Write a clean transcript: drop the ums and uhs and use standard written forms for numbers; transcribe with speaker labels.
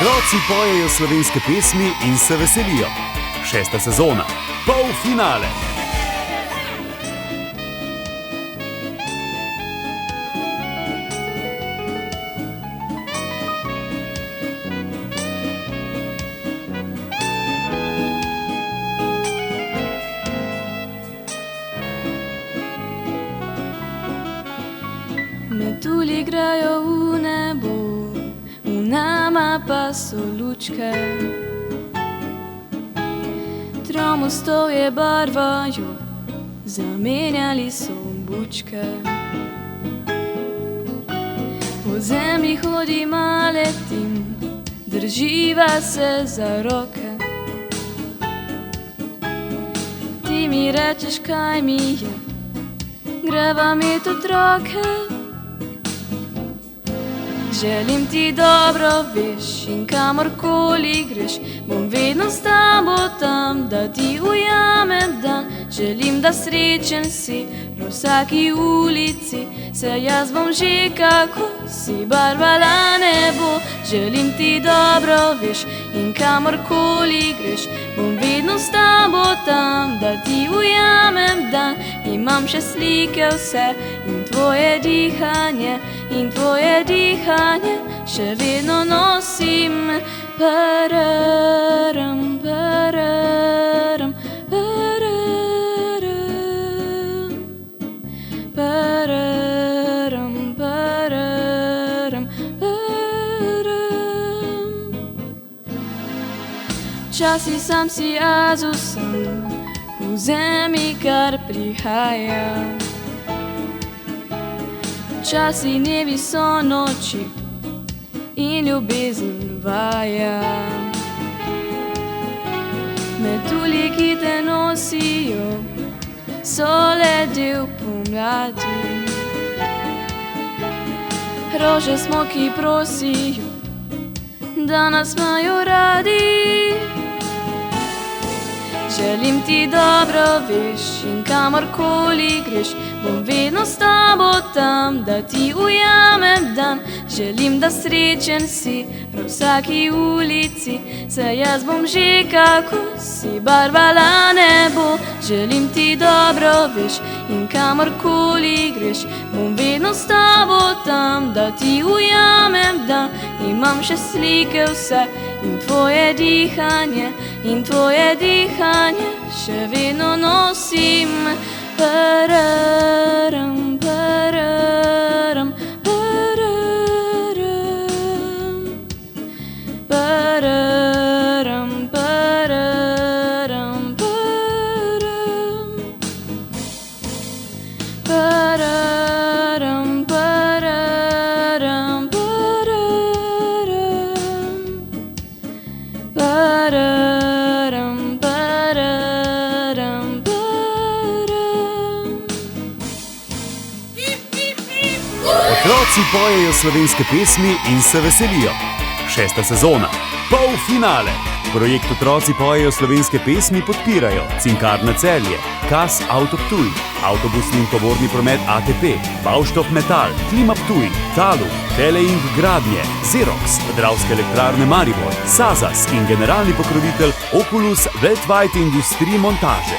Speaker 1: Otroci pojejo slovenske pesmi in se veselijo. 6. sezona, polfinale.
Speaker 2: Metulji igrajo v nebo, v nama pa so lučke. Tromostov je barvajo, zamenjali so bučke. Po zemlji hodim, letim, drživa se za roke. Ti mi rečeš, kaj mi je, greva imeti otroke. Želim ti dobro, veš, in kamorkoli greš, bom vedno s tabo tam, da ti ujamem dan. Želim, da srečen si v vsaki ulici, se jaz bom že kako si barvala nebo. Želim ti dobro, veš, in kamorkoli greš, bom vedno s tabo tam, da ti ujamem dan. Imam še slike vse in tvoje dihanje, in tvoje dihanje še vedno nosim. Pararam, pararam, pararam, pararam, pararam, pararam. Včasih sam si Azusem, vzemi, kar prihaja. Včasih dnevi so noči in ljubezen vaja. Metulji, ki te nosijo, so le del pomladi. Rože smo, ki prosijo, da nas imajo radi. Želim ti dobro, veš, in kamorkoli greš, bom vedno s tabo tam, da ti ujamem dan. Želim, da srečen si v vsaki ulici, se jaz bom že kako si barvala nebo. Želim ti dobro, veš, in kamorkoli greš, bom vedno s tabo tam, da ti ujamem dan. Imam še slike vse in tvoje dihanje, in tvoje dihanje še vedno nosim. Pararam, pararam, pararam, pararam, pararam, pararam, pararam, pararam, pararam, pararam, pararam, pararam.
Speaker 1: Otroci pojejo slovenske pesmi in se veselijo. 6. sezona, polfinale. Projekt Otroci pojejo slovenske pesmi podpirajo Cinkarna Celje, KAS Auto Ptuj, avtobusni in tovorni promet ATP, Baustoff Metal, Klima Ptuj, Talu, Teleing Gradnje, Xerox, Dravske elektrarne Maribor, Sazas in generalni pokrovitelj Oculus Worldwide Industrie Montaže.